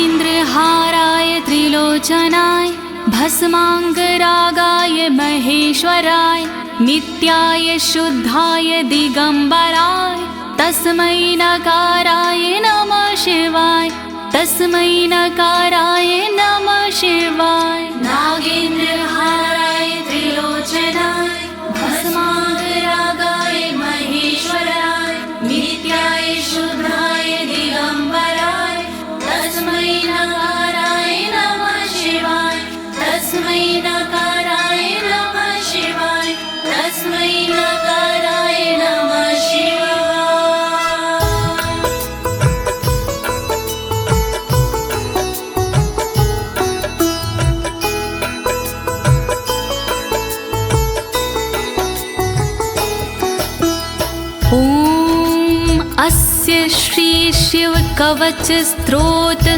नागेन्द्रहाराय त्रिलोचनाय भस्मांगरागाय महेश्वराय नित्याय शुद्धाय दिगंबराय तस्मै नकाराय नमः शिवाय तस्मै नकाराय नमः शिवाय। नागेन्द्रहाराय त्रिलोचनाय भस्मांगरागाय महेश्वराय नित्याय शुद्धाय दिगंबराय तस्मै नकाराय नमः शिवाय तस्मै नकाराय नमः शिवाय तस्मै नकाराय नमः शिवाय। अस्य श्री शिव कवच स्तोत्र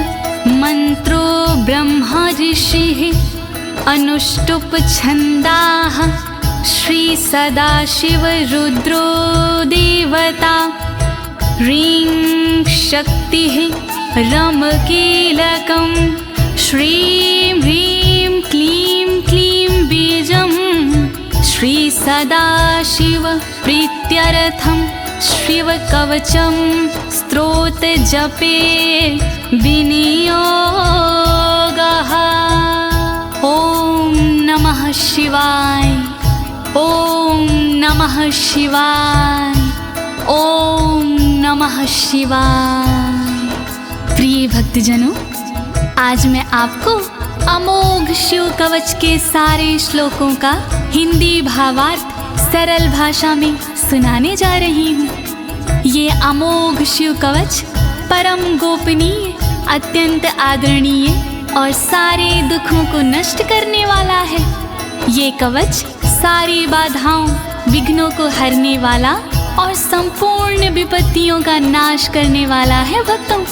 मंत्रो ब्रह्मा ऋषिः अनुष्टुप छंदाः श्री सदाशिव रुद्रो देवता ह्रीं शक्तिः रम कीलकं श्रीं ह्रीं क्लीं क्लीं बीजं श्री सदाशिव प्रीत्यर्थं शिव कवचम स्तोत्र जपे विनियोगः। ओम नमः शिवाय ओम नमः शिवाय ओम नमः शिवाय। प्रिय भक्तजनों, आज मैं आपको अमोघ शिव कवच के सारे श्लोकों का हिंदी भावार्थ सरल भाषा में सुनाने जा रही हूँ। ये अमोघ शिव कवच परम गोपनीय, अत्यंत आदरणीय और सारे दुखों को नष्ट करने वाला है। ये कवच सारी बाधाओं, विघ्नों को हरने वाला और संपूर्ण विपत्तियों का नाश करने वाला है। भक्तों,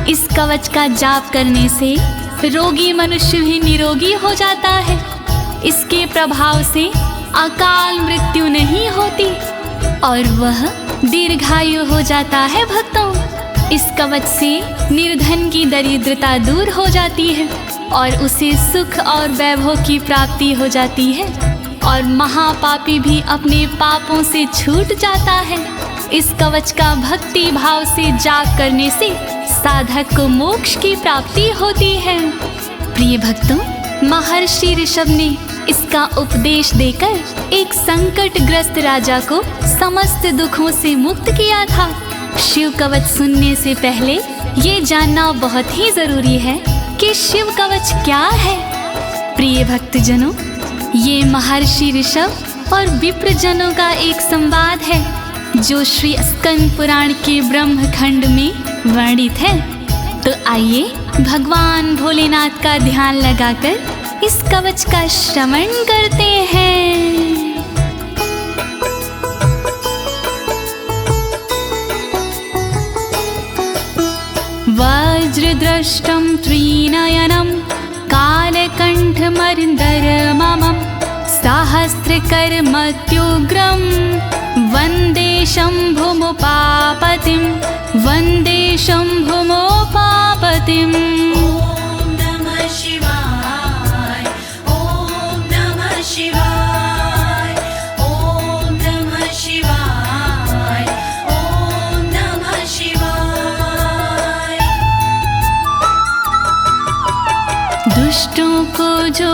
इस कवच का जाप करने से रोगी मनुष्य भी निरोगी हो जाता है। इसके प्रभाव से अकाल मृत्यु नहीं होती और वह दीर्घायु हो जाता है। भक्तों, इस कवच से निर्धन की दरिद्रता दूर हो जाती है और उसे सुख और वैभव की प्राप्ति हो जाती है और महापापी भी अपने पापों से छूट जाता है। इस कवच का भक्ति भाव से जाप करने से साधक को मोक्ष की प्राप्ति होती है। प्रिय भक्तों, महर्षि ऋषभ ने इसका उपदेश देकर एक संकटग्रस्त राजा को समस्त दुखों से मुक्त किया था। शिव कवच सुनने से पहले ये जानना बहुत ही जरूरी है कि शिव कवच क्या है। प्रिय भक्तजनों, ये महर्षि ऋषभ और विप्रजनों का एक संवाद है जो श्री स्कंद पुराण के ब्रह्मखंड में वर्णित है। तो आइए भगवान भोलेनाथ का ध्यान लगाकर इस कवच का श्रवण करते हैं। वज्रदृष्टं त्रिनयनं कालकण्ठमर्दरममं सहस्रकर्मत्युग्रं वन्दे शम्भुमुपापतिं वन्दे शम्भुमुपापतिम्। दुष्टों को जो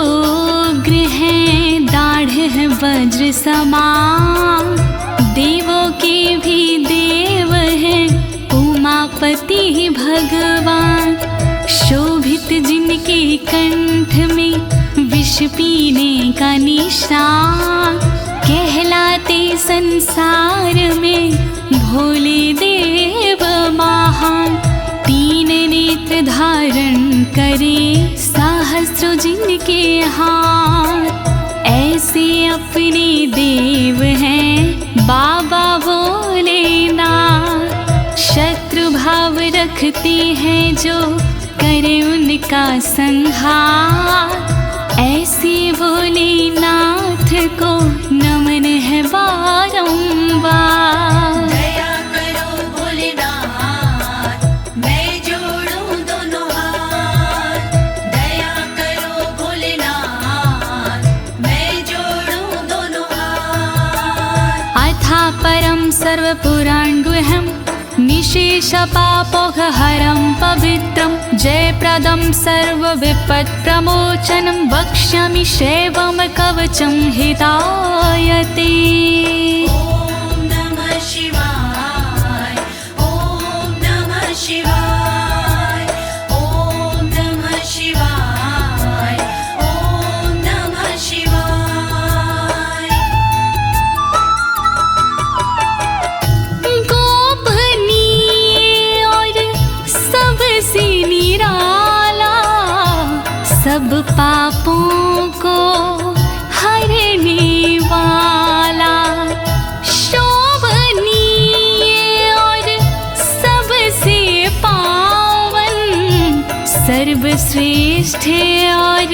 उग्र है दाढ़ है वज्र समान, देवों के भी देव है उमापति भगवान। शोभित जिनके कंठ में विष पीने का निशान, कहलाते संसार में भोले देव महान। तीन नेत्र धारण करे सहस्रों जिनके हाथ, ऐसे अपने देव हैं बाबा भोलेनाथ। शत्रु भाव रखते हैं जो करे उनका संहार, ऐसे भोलेनाथ को नमन है बारंबार। दया करो भोलेनाथ, मैं जोड़ूं दोनों हाथ। परं सर्वपुराणगुह्यं निशेषपापोघहरं पवित्रं जयप्रदं सर्वविपत्प्रमोचनं वक्ष्यामि शैवं कवचं हितायते। ॐ नमः शिवाय, ॐ नमः शिवाय, ॐ नमः शिवाय, ॐ नमः शिवाय। गोपनीय और सबसे निराला, सब पापों को हरने वाला, शोभनीय और सबसे पावन, सर्वश्रेष्ठ और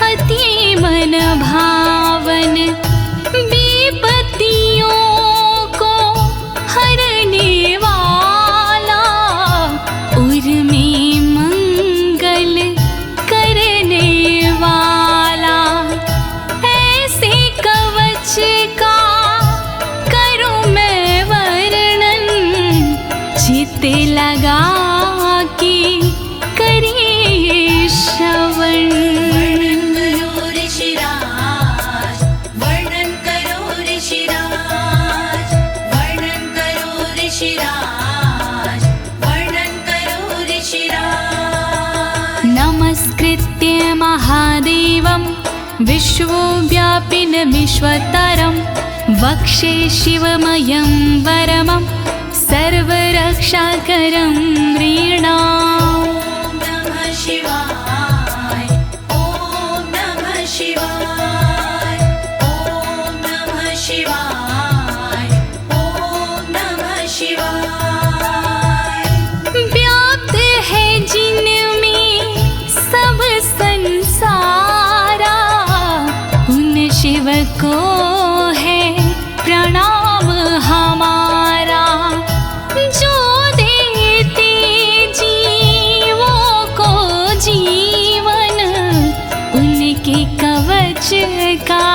अति मन भावन, विपत्तियों को हरने वाला, उर में मंगल करने वाला, ऐसे कवच का करूं मैं वर्णन, चित्त लगा के करिए श्रवण। वर्णन करो ऋषिराज, वर्णन करो ऋषिराज, वर्णन करो ऋषिराज, वर्णन करो ऋषिराज। नमस्कृत्य महादेवं विश्वव्यापिनमीश्वरं वक्षे शिवमयं वरमं सर्वरक्षाकरं नृणाम्। ॐ नमः शिवाय, ॐ नमः शिवाय, ॐ नमः शिवाय, ॐ नमः शिवाय। व्याप्त है जिनमें सब संसारा, उन शिव को है प्रणाम हमारा, जो देते जीवों को जीवन, उनके कवच का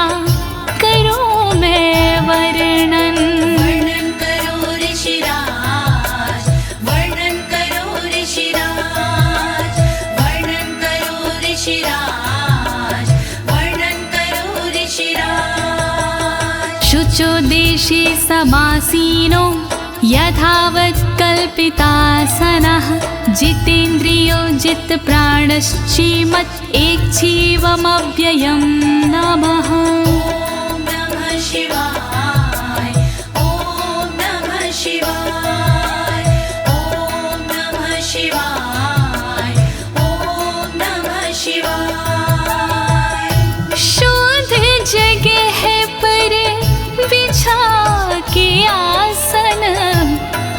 करूं मैं वर्णन। वर्णन करो ऋषिराज, वर्णन करो ऋषिराज, वर्णन करो ऋषिराज, वर्णन करो ऋषिराज। शुचो देशे समासीनो यथावत् कल्पितासनः, जितेन्द्रियो जितप्राणश्चेमत् एकजीवमव्ययं नमः। ॐ नमः शिवाय, ॐ नमः शिवाय, ॐ नमः शिवाय, ॐ नमः शिवाय। शुद्ध जगह पर बिछा के आसन,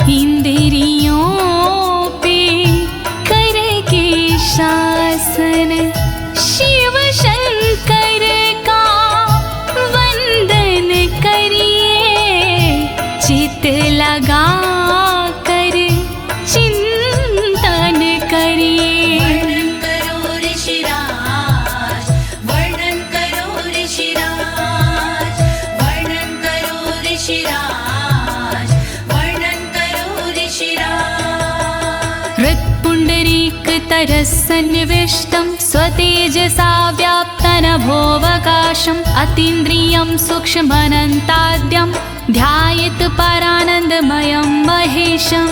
इंद्रियों पे करके शासन, शिव शंकर का वंदन करिए, चित लगा कर चिंतन करिए। वर्णन करो ऋषिराज, वर्णन करो ऋषिराज, वर्णन करो ऋषिराज, वर्णन करो ऋषिराज। हृत्पुण्डरीकतरसन्निविष्टं स्वतेजसा व्याप्तनभोऽवकाशम्, अतीन्द्रियं सूक्ष्ममनन्ताद्यं ध्यायेत् परानन्दमयं महेशम्। ॐ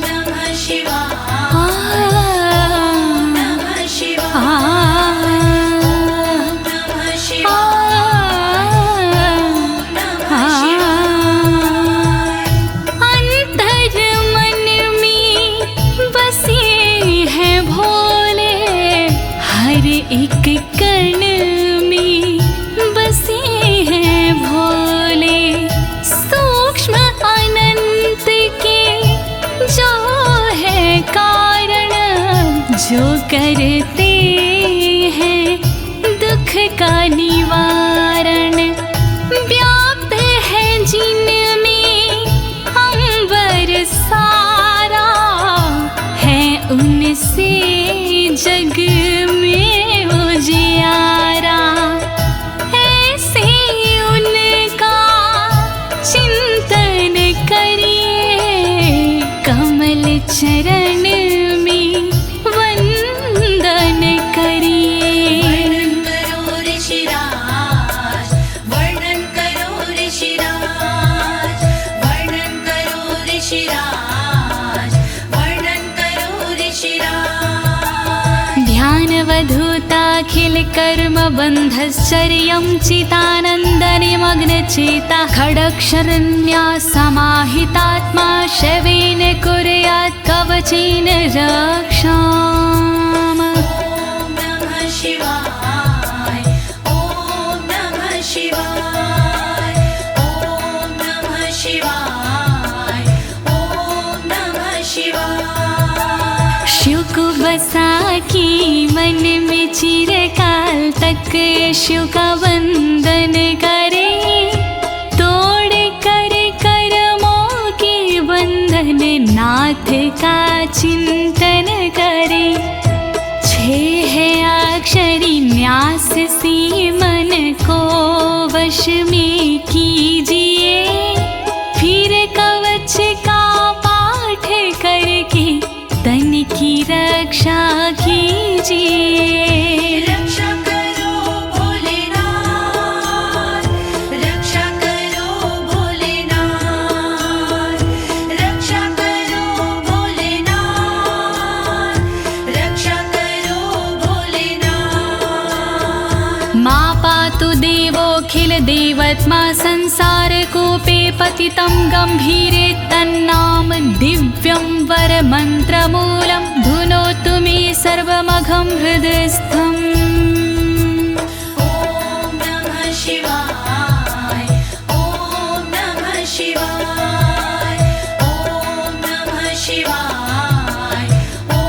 नमः शिवाय, नमः शिवाय, नमः शिवाय, नमः शिवाय। अंतर मन में बसे हैं भोले, हर एक कण में बसे हैं भोले, सूक्ष्म अनंत के जो है कारण, जो करते हैं दुख का निवारण, व्याप्त है जिनमें अंबर सारा, है उनसे जग में उजियारा, ऐसे उनका चिंतन कर्मबन्धश्चर्यं चितानन्दनिमग्नचेता खडक्षरण्या समाहितात्मा शवेन कुर्यात् कवचेन रक्षाम्। ॐ नमः शिवाय ॐ नमः शिवाय ॐ नमः शिवाय ॐ नमः शिवाय। शिव को बसा की मन में चिरकाल तक शिव का वंदन करे, तोड़ कर कर्मों के बंधन नाथ का चिंतन करे। छह अक्षरी न्यास सी मन को वश में कीजिए, फिर कवच का पाठ करके तन की रक्षा कीजिए। रक्षा करो भोलेनाथ, रक्षा करो भोलेनाथ, रक्षा करो भोलेनाथ, रक्षा करो भोलेनाथ। मां पातु देवोऽखिल देवत्मा संसार कूपे पतितं गंभीरे तन्नाम दिव्यं वरमन्त्रमूलं धुनोतु मे सर्वमघं हृदयस्थम्। ॐ नमः शिवाय ॐ नमः शिवाय ॐ नमः शिवाय ॐ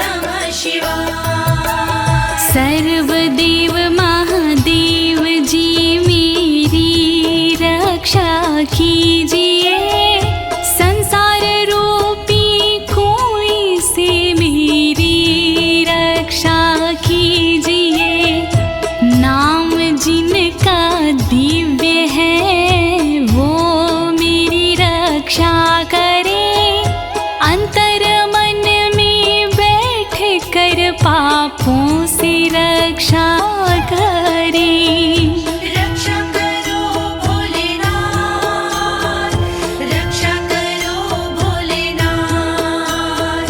नमः शिवाय। सर्वदेव महादेव जी मेरी रक्षा कीजिए, संसार रूपी कोई से मेरी रक्षा कीजिए। नाम जिनका दिव्य है वो मेरी रक्षा करे, अंतर मन में बैठ कर पापों से रक्षा करे। रक्षा करो भोलेनाथ, रक्षा करो भोलेनाथ,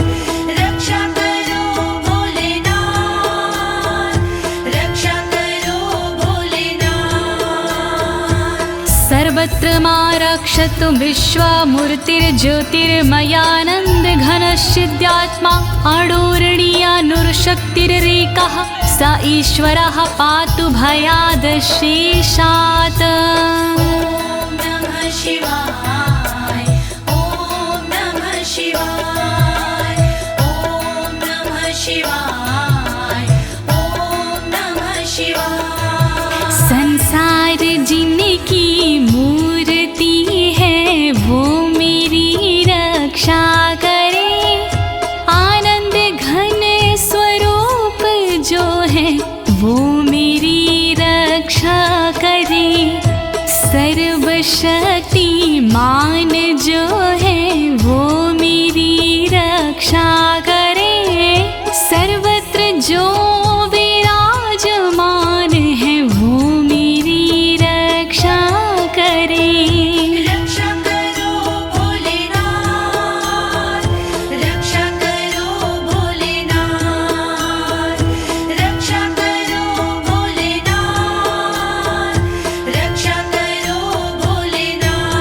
रक्षा करो भोलेनाथ, रक्षा करो भोलेनाथ। सर्वत्र मां रक्षतु विश्वमूर्तिर्ज्योतिर्मयानन्द घनश्चिद्यात्मा अडोरणीयानुर्शक्तिरेकः स ईश्वरः पातु भयादशेषात्। ॐ नमः शिवाय ॐ नमः शिवाय ॐ नमः शिवाय ॐ नमः शिवाय। संसार जिनकी मूर्ति है वो मेरी रक्षा करे, आनंद घन स्वरूप जो है वो मेरी रक्षा करे। सर्वशक्तिमान जो है वो मेरी रक्षा करे, सर्वत्र जो विराजमान है वो मेरी रक्षा करे। रक्षा करो भोलेनाथ, रक्षा करो भोलेनाथ, रक्षा करो भोलेनाथ, रक्षा करो भोलेनाथ।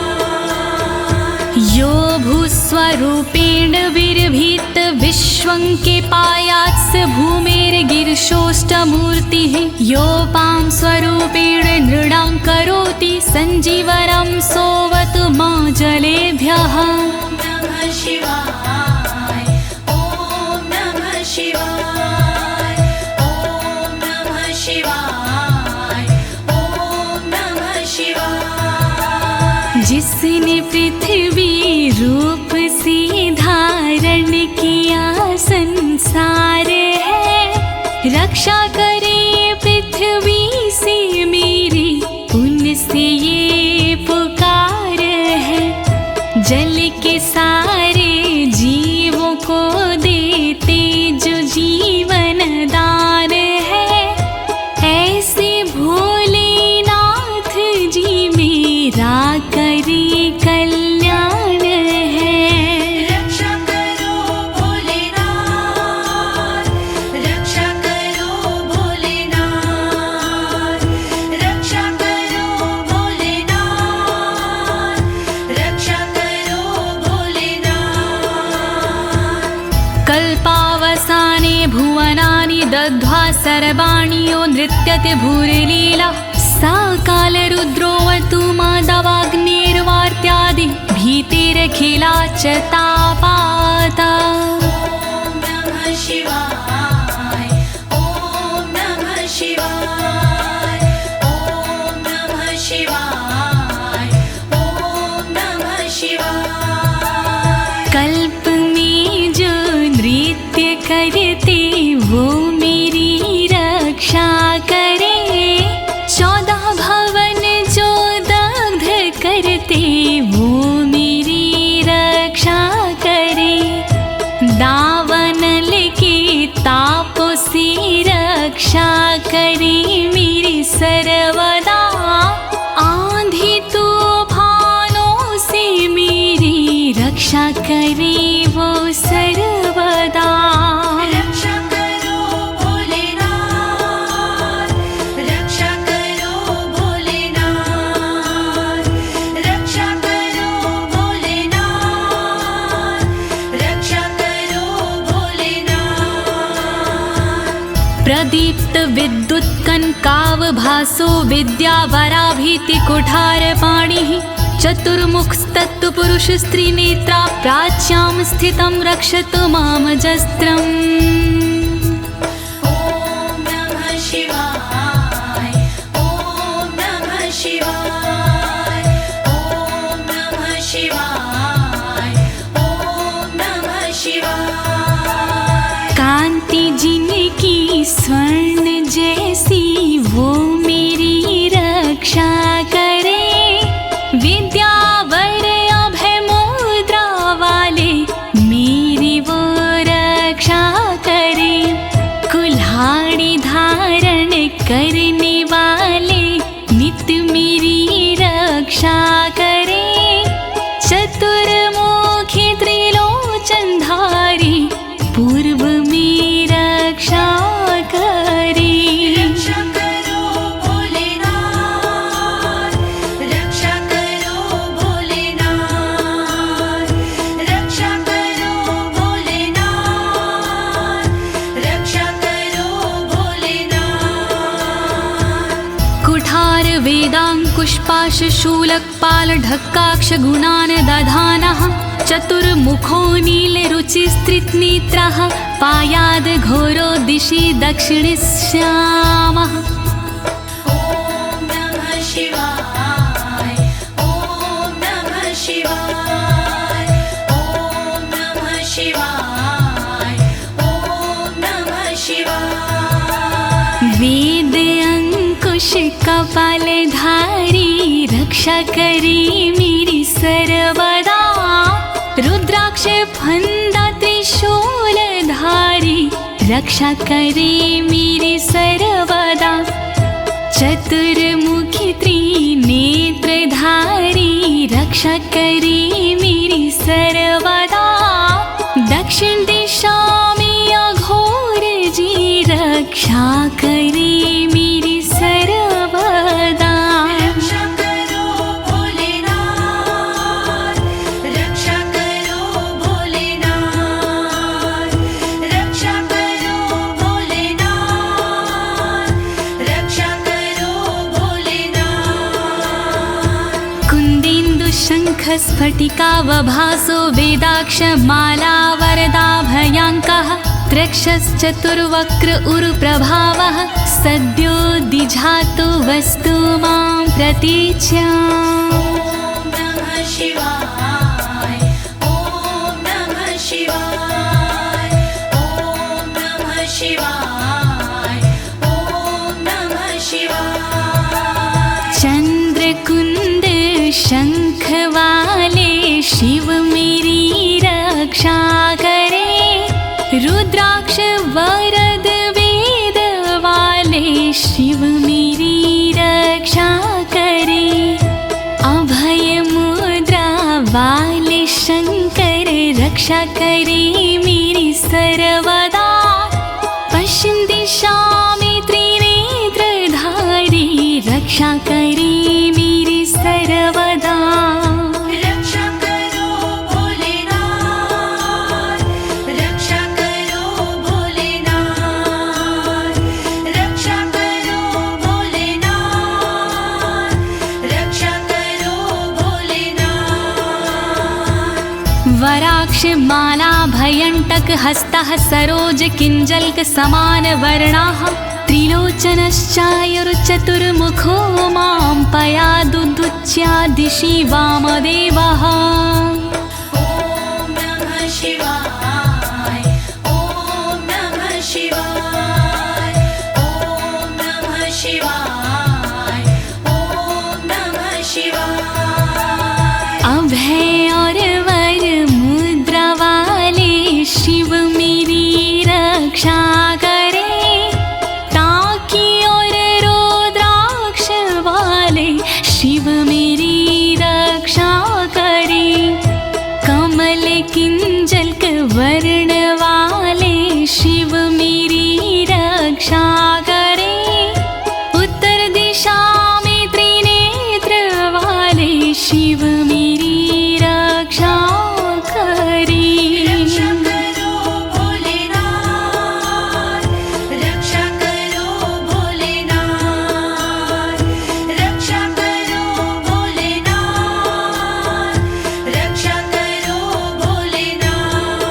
यो भूस्वरूपेण विर्भीत विश्वं के पायात् स भूमेर्गिरिशोष्टमूर्तिः, योपां स्वरूपेण नृणां करोति सञ्जीवनं सोऽवतु मां जलेभ्यः। ॐ नमः शिवाय ॐ नमः शिवाय ॐ नमः शिवाय ॐ नमः शिवाय। जिसने पृथ्वी रूप से धारण किया संसार है, रक्षा करे पृथ्वी से मेरी उनसे ये पुकार है। जल के सारे जीवों को देते जो जीवन दान है, ऐसे भोलेनाथ जी मेरा करे कल्याण है। रक्षा करो भोलेनाथ, रक्षा करो भोलेनाथ, सर्वाणि यो नृत्यते भूरिलीला सा कालरुद्रोऽवतु माधवाग्निर्वार्त्यादि भीतिरखिला च तापाता। ॐ नमः शिवाय ॐ नमः शिवाय ॐ नमः शिवाय ॐ नमः शिवाय। कल्प में जो नृत्य करते वो मेरी रक्षा करे, 14 भवन जो दग्ध करते वो मेरी रक्षा करे। दावानल के तापों से रक्षा करे मेरी सर्वदा, आंधी तूफानों से मेरी रक्षा करे वो सर्वदा। रक्षा करो भोलेनाथ, रक्षा करो भोलेनाथ, रक्षा करो भोलेनाथ, रक्षा करो भोलेनाथ। प्रदीप्त विद्युत कनकावभासो विद्यावराभीति कुठारपाणिः, चतुर्मुखस्तत्पुरुष स्त्रीनेत्रा प्राच्यां स्थितं रक्षतु मामजस्त्रम्। ॐ नमः शिवाय ॐ नमः शिवाय ॐ नमः शिवाय ॐ नमः शिवाय। कांति जिनकी स्वर्ण जैसी वो मेरी रक्षा करे, विद्यावर अभय मुद्रा वाले मेरी वो रक्षा करे। कुल्हाड़ी धारण करने वाले नित्य मेरी रक्षा करे। चतुर्मुखी त्रिलोचनधारी पूर्व में रक्षा करे। रक्षा करो भोलेनाथ, रक्षा करो भोलेनाथ, रक्षा करो भोलेनाथ, रक्षा करो भोलेनाथ। कुठार वेदांकुशपाश शूलकपाल ढक्काक्ष गुणान् दधानः, चतुर्मुखो नीलरुचिस्त्रिनेत्रः पायाद् घोरो दिशि दक्षिणश्यामः। ॐ नमः शिवाय ॐ नमः शिवाय ॐ नमः शिवाय ॐ नमः शिवाय। वेद अंकुश कपालधारी रक्षा करे मेरी सर्वदा, रुद्राक्ष फंदा त्रिशूलधारी रक्षा करे मेरी सर्वदा। चतुर्मुखी त्रिनेत्रधारी रक्षा करे मेरी सर्वदा। दक्षिण दिशा में अघोर जी रक्षा करे मेरी सर्वदा। रक्षा करो भोलेनाथ, रक्षा करो भोलेनाथ, रक्षा करो भोलेनाथ, रक्षा करो भोलेनाथ। कुन्देन्दु शङ्ख स्फटिकावभासो वेदाक्ष माला वरदाभयाङ्कः, त्रक्षश्चतुर्वक्र उरुप्रभावः सद्यो दिझातु वस्तु मां प्रतीच्याम्। ॐ नमः शिवाय ॐ नमः शिवाय ॐ नमः शिवाय ॐ नमः शिवाय। चंद्रकुंद शंख वाले शिव मेरी रक्षा करे, रुद्राक्ष वरद वेद वाले शिव मेरी रक्षा करे। अभय मुद्रा वाले शंकर रक्षा करे मेरी सर्वदा। पश्चिम दिशा में त्रिनेत्रधारी रक्षा करे मेरी सर्वदा। रक्षा करो भोलेनाथ, रक्षा करो भोलेनाथ, रुद्राक्ष माला भयंटक हस्तः सरोज किंजल्क समान वर्णाः त्रिलोचनश्चायुर्चतुर्मुखो मां पयादुदुच्या दिशि वामदेवः। ॐ नमः शिवाय ॐ नमः शिवाय ॐ नमः शिवाय ॐ नमः शिवाय। अभय और वर मुद्रा वाले शिव मेरी रक्षा करे, ताकि और रुद्राक्ष वाले शिव मेरी रक्षा करे। कमल किंजल्क वर्ण वाले शिव मेरी रक्षा करे। उत्तर दिशा में त्रिनेत्र वाले शिव मेरी रक्षा करे। रक्षा करो भोलेनाथ, रक्षा करो भोलेनाथ, रक्षा करो भोलेनाथ, रक्षा करो भोलेनाथ।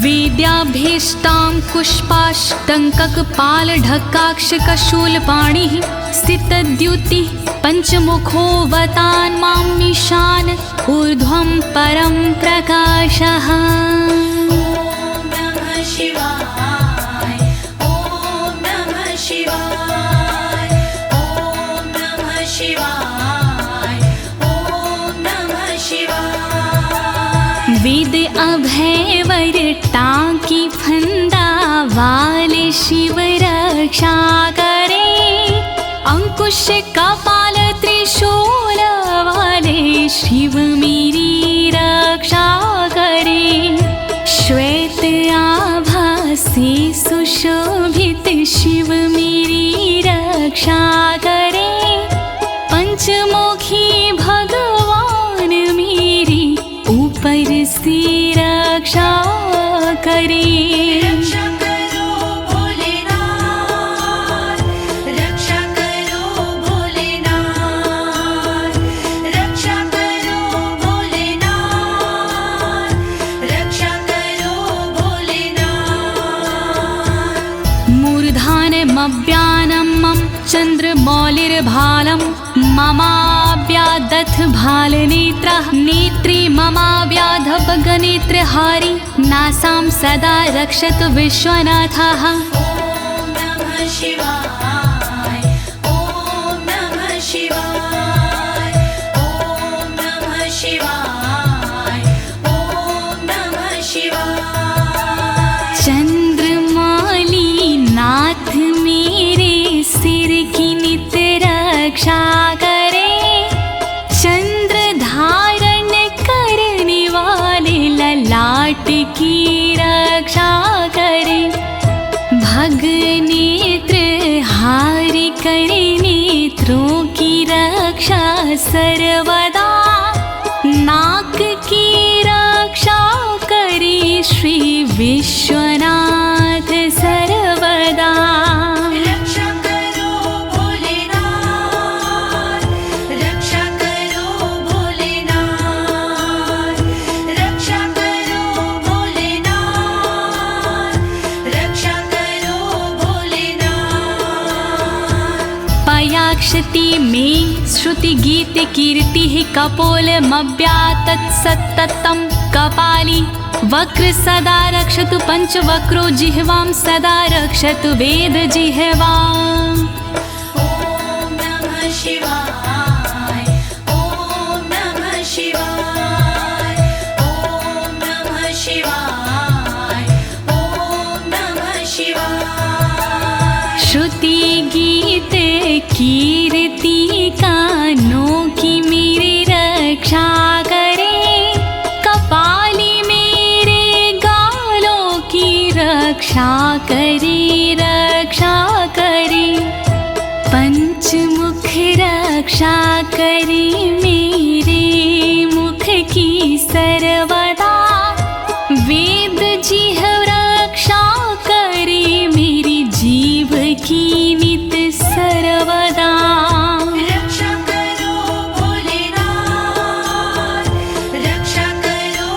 वेद्याभीष्टां पुष्पाष्टङ्ककपालढक्काक्षकशूलपाणिः स्थितद्युतिः पञ्चमुखोऽवतान् मामीशान ऊर्ध्वं परं प्रकाशः। ॐ नमः शिवाय ॐ नमः शिवाय ॐ नमः शिवाय ॐ नमः शिवाय। वेद अभय वर टांकी फंदा वाले शिव रक्षा करे। अंकुश कपाल त्रिशूल वाले शिव मेरी रक्षा करे। श्वेत आभा से सुशोभित शिव मेरी रक्षा करे। पंचमुखी भगवान मेरी ऊपर से रक्षा करे। रक्षा करो भोलेनाथ, रक्षा करो भोलेनाथ, रक्षा करो भोलेनाथ, रक्षा करो भोलेनाथ। मूर्धानमव्यानं मम चन्द्रमौलिर्भालं ममाव्यादथ भालनेत्रः नेत्री ममाव्याधपगनेत्रहारी नासां सदा रक्षतु विश्वनाथः। ॐ नमः शिवाय ॐ नमः शिवाय ॐ नमः शिवाय ॐ नमः शिवाय। चंद्रमौली नाथ मेरे सिर की नित रक्षा करे। चंद्र धारण करने वाले ललाट की रक्षा करे। भग नेत्र हारि करे नेत्रों की रक्षा सर्वदा। नाक की रक्षा करे श्री विश्वनाथ सर्वदा। रक्षा करो भोलेनाथ, रक्षा करो भोलेनाथ, रक्षा करो भोलेनाथ, रक्षा करो भोलेनाथ। पयाक्षति में श्रुति गीत कीर्ति कपोलमव्यातत् सत्ततं कपाली वक्र सदा रक्षतु पंचवक्रो जिह्वां सदा रक्षतु वेद जिह्वाम्। ॐ नमः शिवाय ॐ नमः शिवाय ॐ नमः शिवाय ॐ नमः शिवाय। श्रुति गीत कीर्ति कानों की मेरी रक्षा करे। कपाली मेरे गालों की रक्षा करे रक्षा करे। पंचमुख रक्षा करे मेरे मुख की सर्वदा। वेद जिह्व रक्षा करे मेरी जीव की नित सर्वदा। रक्षा करो भोलेनाथ, रक्षा करो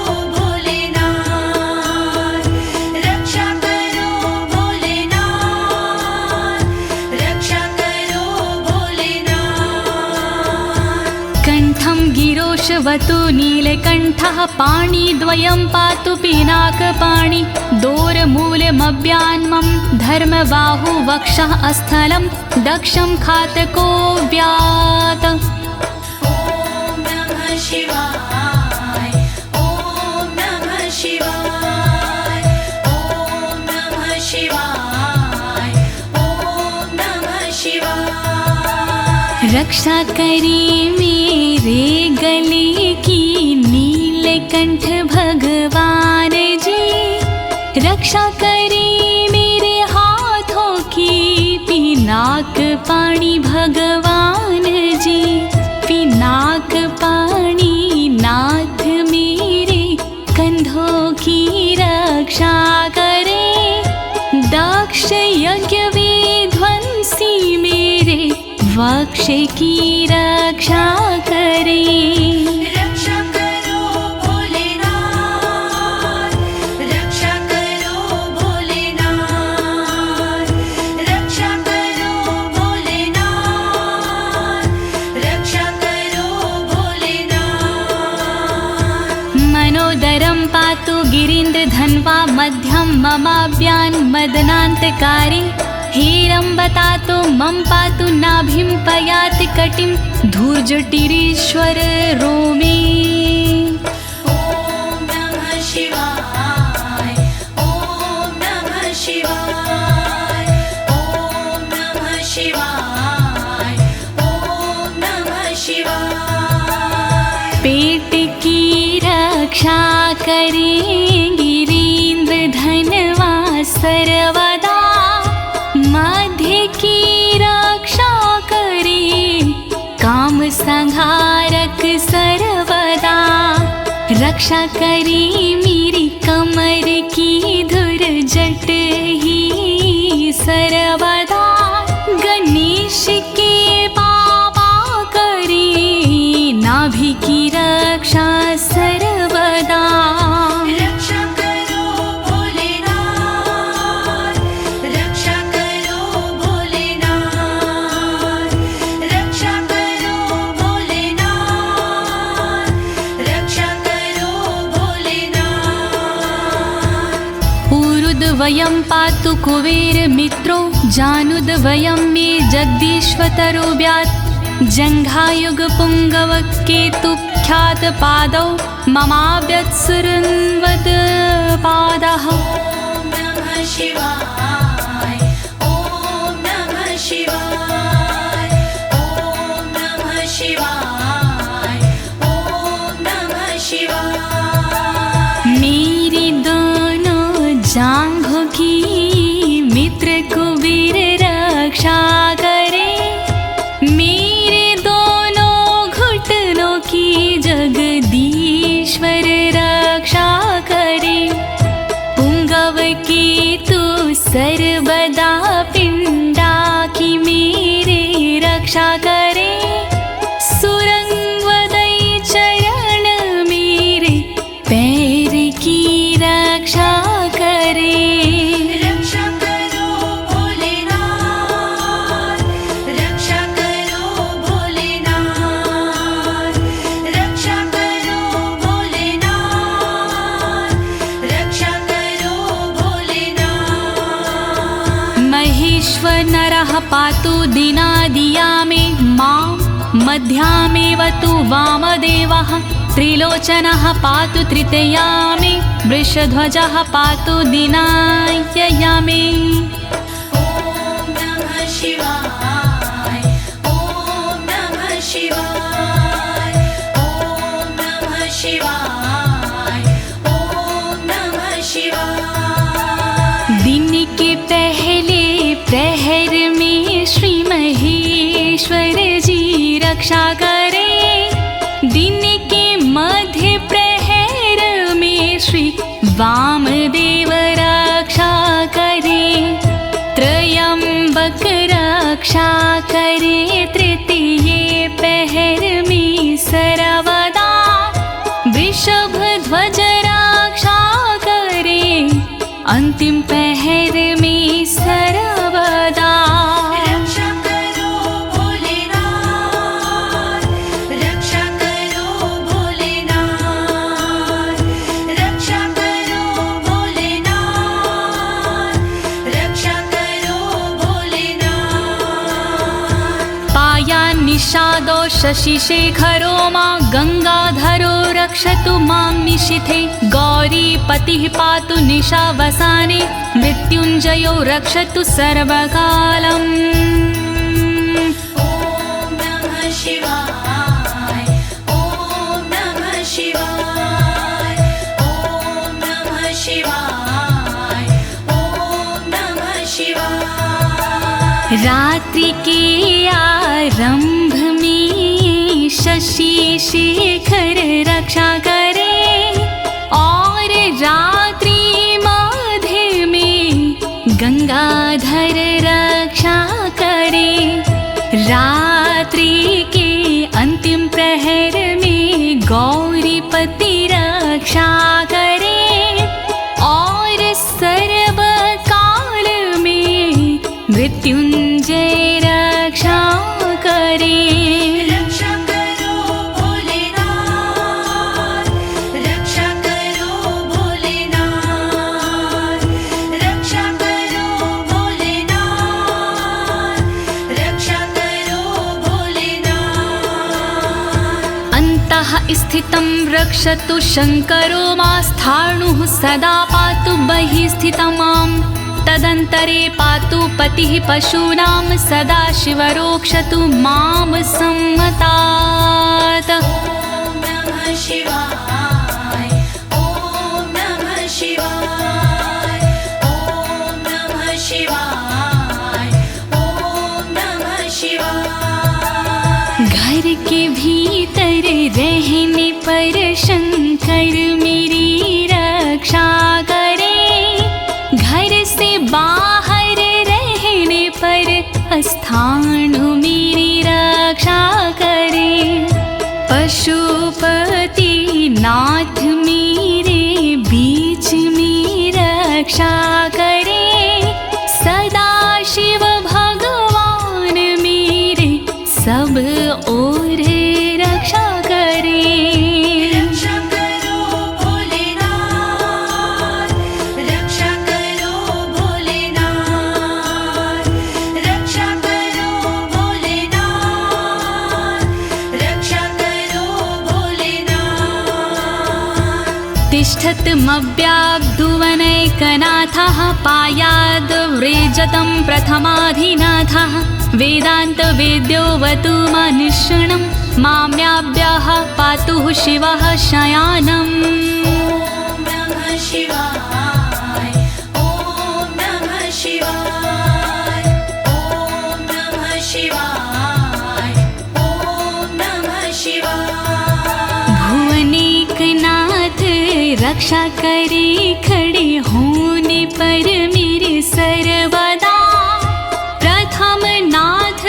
कण्ठं गिरोशवतु नीलकण्ठः पाणिद्वयं पातु पिनाकपाणि दोरमूलमव्यान्मं धर्मबाहु वक्षः अस्थलं दक्षं खातको व्यात्। ॐ नमः शिवाय ॐ नमः शिवाय ॐ नमः शिवाय ॐ नमः शिवाय। रक्षा करी मेरे गले की नीलकंठ भगवान जी, रक्षा करी मेरे हाथों की पिनाक पाणी भगवान जी, पिनाक पाणी नाथ मेरे कंधों की रक्षा करे, दक्ष यज्ञ विध्वंसी मेरे वक्ष की रक्षा करे। रक्षा करो भोलेनाथ, रक्षा करो भोलेनाथ, रक्षा करो भोलेनाथ, रक्षा करो भोलेनाथ। मनोदरं पातु गिरीन्द्रधन्वा मध्यं ममाव्यान् मदनान्तकारी, हेरम्बतातो मम पातु नाभिं पयाति कटिं धूर्जटिरीश्वर रोमे। ॐ नमः शिवाय ॐ नमः शिवाय ॐ नमः शिवाय ॐ नमः शिवाय। पेट की रक्षा करें गिरीन्द्रधनवा सर्वदा, मध्य की रक्षा करें काम संहारक सर्वदा, रक्षा करें मेरी कमर की धुरजट ही सर्वदा, गणेश के बाबा करें नाभि की रक्षा सर्वदा। रक्षा करो भोलेनाथ, रक्षा करो भोलेनाथ, रक्षा करो भोलेनाथ, रक्षा करो भोलेनाथ। ऊरुद्वयं पातु कुबेर मित्रो, जानुद्वयं मे जगदीश्वतरो व्यात्, जङ्घायुग पुङ्गव केतुख्यात पादौ ममाव्यत्सुरन्वद पादः। ॐ नमः शिवाय ॐ नमः शिवाय ॐ नमः शिवाय ॐ नमः शिवाय। मेरी दोनों जांघों की मित्र कुबेर रक्षा करे, मेरे दोनों घुटनों की जगदीश्वर रक्षा करे, पुंगव की तू सर्वदा पिंडा की मेरे रक्षा करे, सुरंगवदई चरण मेरे पैर की रक्षा करे। रक्षा करो भोलेनाथ, रक्षा करो भोलेनाथ, रक्षा करो भोलेनाथ, रक्षा करो भोलेनाथ। महेश्वर नरः पातु दिनादिया मे मां, मध्यामेवतु वामदेवः, त्रिलोचनः पातु तृतीया मे, वृषध्वजः पातु दिनायया मे। ॐ नमः शिवाय ॐ नमः शिवाय ॐ नमः शिवाय ॐ नमः शिवाय। दिन के पहले प्रहर में श्री महेश्वर जी रक्षा करे, दिन के मध्य प्रहर में श्री वामदेव रक्षा करे, त्रयंबक रक्षा करे, तृतीय पहर में सर्वदा, वृषभ ध्वज रक्षा करे, अंतिम पहर में सर्वदा। रक्षा करो भोलेनाथ, रक्षा निषादो शशिशेखरो मां गङ्गाधरो रक्षतु मां निशिथे गौरीपतिः पातु निशावसाने मृत्युञ्जयो रक्षतु सर्वकालम् ॐ नमः शिवाय ॐ नमः शिवाय ॐ नमः शिवाय ॐ नमः शिवाय। रात्रि के आरंभ में शशि शेखर रक्षा करे और रात्रि मध्य में गंगाधर रक्षा करे। रात्रि के अंतिम प्रहर में गौरीपति रक्षा करे और सर्वकाल में मृत्युंजय रक्षा करे। रक्षा करो भोलेनाथ रक्षा करो भोलेनाथ रक्षा करो भोलेनाथ रक्षा करो भोलेनाथ। अन्तः स्थितं रक्षतु शङ्करो मास्थाणुः सदा पातु बहिः स्थितं माम् तदन्तरे पातु पतिः पशूनां सदा शिवरोक्षतु मां सम्मतात्। ॐ नमः शिवाय ॐ नमः शिवाय ॐ नमः शिवाय ॐ नमः शिवाय। घर के भीतर रहने पर शंकर मेरी रक्षा करे घर से बाहर रहने पर स्थान मेरी रक्षा करे। पशुपति नाथ मेरे बीच में रक्षा करे सदा शिव भगवान मेरे सब ओर रक्षा करे। रक्षा करो भोलेनाथ रक्षा करो भोलेनाथ रक्षा करो भोलेनाथ रक्षा करो भोलेनाथ। तिष्ठतमव्याब्धुवनैकनाथः पायाद्व्रेजतं प्रथमाधिनाथः वेदान्तवेद्योऽवतु मनुष्यणं माम्याभ्यः पातु शिवः शयानम्। ॐ नमः शिवाय ॐ नमः शिवाय ॐ नमः शिवाय ॐ नमः शिवाय। भुवनेकनाथ रक्षा करे खड़े होने पर मेरे सर्वदा प्रथम नाथ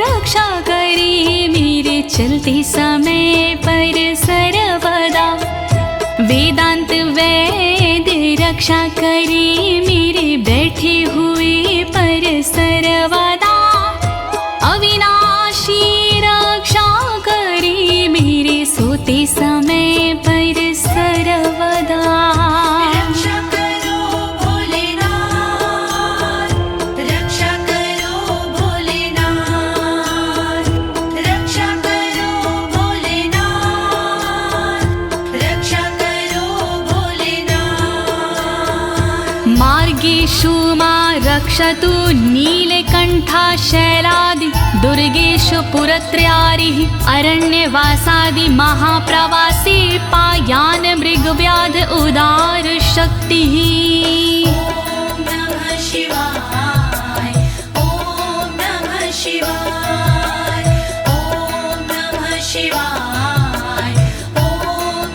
रक्षा करे मेरे चलते समय पर सर्वदा। वेदांत वैद्य रक्षा करे मेरे बैठे हुए पर सर्वदा। अविनाशी रक्षा करे मेरे सोते समय पर सर्वदा। रक्षा करो भोलेनाथ रक्षा करो भोलेनाथ रक्षा करो भोलेनाथ रक्षा करो भोलेनाथ। मार्गेषु मां रक्षतु नीलकण्ठा शैलादि दुर्गेषु पुरत्रयारिः अरण्यवासादि महाप्रवासी पायान् मृगव्याध उदार शक्तिः। ॐ नमः शिवाय ॐ नमः शिवाय ॐ नमः शिवाय ॐ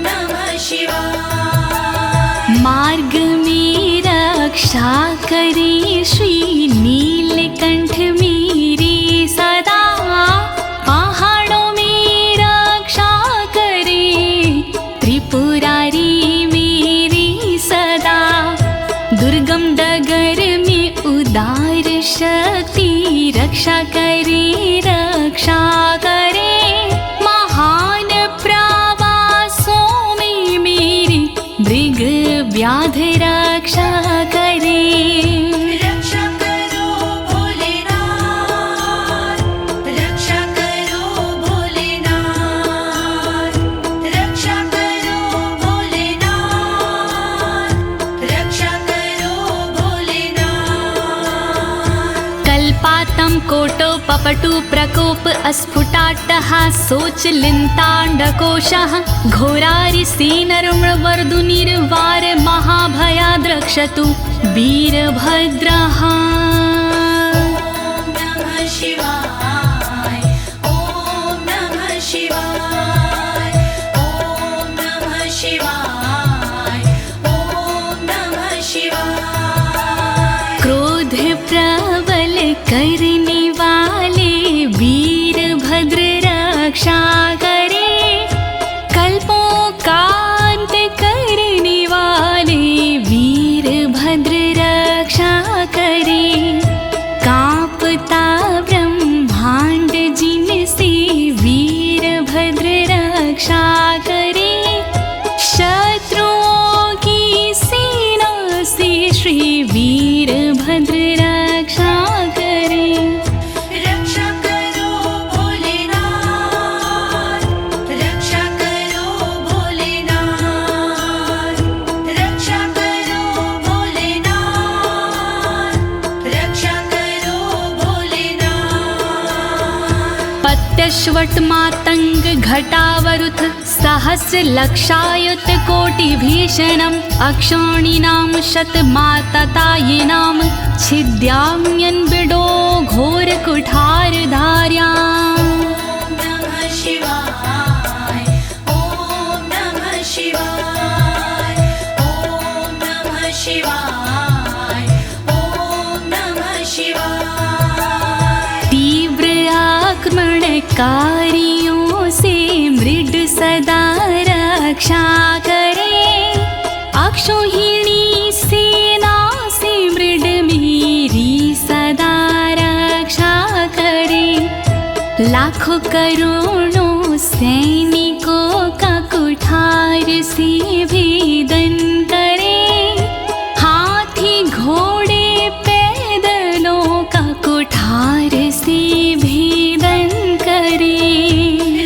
नमः शिवाय। मार्ग में रक्षा करे श्री नीलकंठ मेरी सदा। पहाड़ों में रक्षा करे त्रिपुरारी मेरी सदा। दुर्गम डगर में उदार शक्ति रक्षा करे महान प्रवासों में मेरी मृग व्याध रक्षा करे। रक्षा करो भोलेनाथ रक्षा करो पपटु प्रकोप अस्फुटाट्टहासोच लिन्ताण्डकोशः घोरारिसेनर्मवर्दुनिर्वार महाभयाद्रक्षतु वीरभद्रः। शिवाय ॐ नमः शिवाय ॐ नमः शिवाय ॐ नमः शिवाय। क्रोध प्रबल करने वाले वीरभद्र रक्षा करे, कल्पों का अंत करने वाले वीरभद्र रक्षा करे। कांपता ब्रह्मांड जिनसे वीरभद्र रक्षा करे, शत्रुओं की सेना से श्री वीरभद्र रक्षा करे। रक्षा करो भोलेनाथ, रक्षा करो भोलेनाथ, रक्षा करो भोलेनाथ, रक्षा करो भोलेनाथ। पत्यश्वट मातंग घटावरुथ सहस्र लक्षायुत कोटि भीषणम् अक्षौणीनां शतमाततायिनां छिद्याम्यन् बिडो घोर कुठार धार्याम्। नमः शिवाय ॐ नमः शिवाय ॐ नमः शिवाय ॐ नमः शिवाय। तीव्र आक्रमणकारियों से मृड सदा रक्षा करे, अक्षौहिणी सेना से मृड मेरी सदा रक्षा करे। लाखों करोड़ों सैनिकों का कुठार से भेदन करे, हाथी घोड़े पैदलों का कुठार से भेदन करे।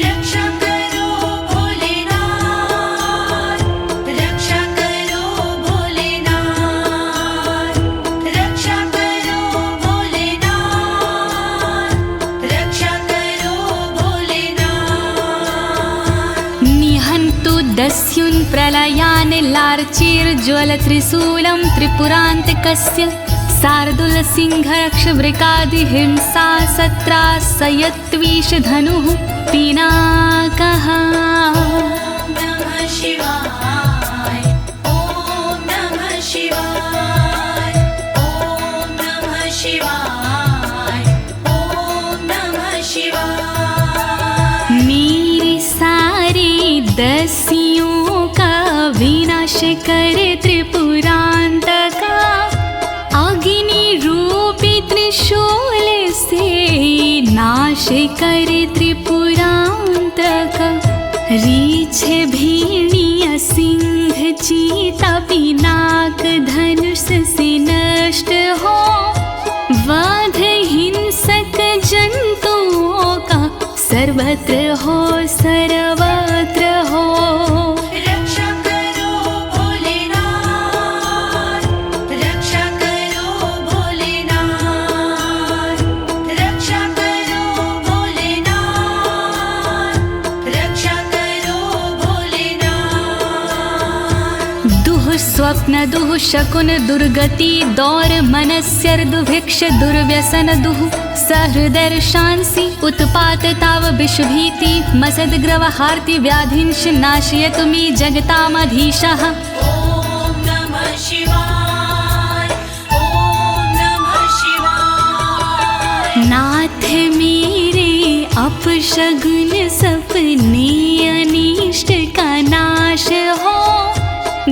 रक्षा करो भोलेनाथ, रक्षा करो भोलेनाथ, रक्षा करो भोलेनाथ, रक्षा करो भोलेनाथ। निहन्तु दस्युन् प्रलयान् लार्चेर्ज्वलत्रिशूलं त्रिपुरान्तकस्य शार्दूलसिंहरक्षवृकादिहिंसा सत्रासयत्विषधनुः पिनाकः। नमः शिवाय ॐ नमः शिवाय ॐ नमः शिवाय ॐ नमः शिवाय। मेरे सारे दस्युओं का विनाश करे त्रिपुरान्तका, अग्नि रूपी त्रिशूल से नाश करे त्रिपुरान्तका। रीछ भेड़िया सिंह चीता पिनाक धनुष से नष्ट हो, वध हिंसक जंतुओं का सर्वत्र हो सर्वत्र हो। रक्षा करो भोलेनाथ, रक्षा करो भोलेनाथ, रक्षा करो भोलेनाथ, रक्षा करो भोलेनाथ। दुः स्वप्न दुः शकुन दुर्गति दौर मनस्यर दुभिक्ष दुर्व्यसन दुः सहृदर्शांसि उत्पात ताव विषभीति मसद्ग्रवहार्ति व्याधिंश नाशयतु मे जगतामधीशः। ॐ नमः शिवाय ॐ नमः शिवाय। नाथ मेरे अपशगुन सपने अनिष्ट का नाश हो,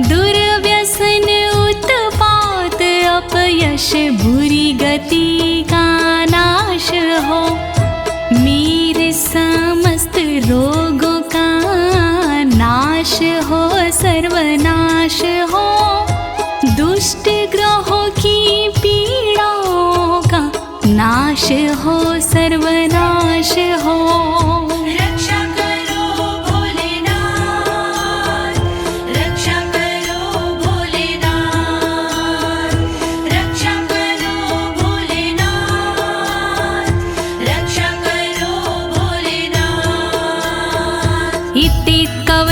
दुर्व्यसन उत्पात अपयश बुरी गति का नाश हो। मेरे समस्त रोगों का नाश हो सर्वनाश हो, दुष्ट ग्रहों की पीड़ाओं का नाश हो सर्वनाश हो। रक्षा करो भोलेनाथ, रक्षा करो भोलेनाथ, रक्षा करो भोलेनाथ,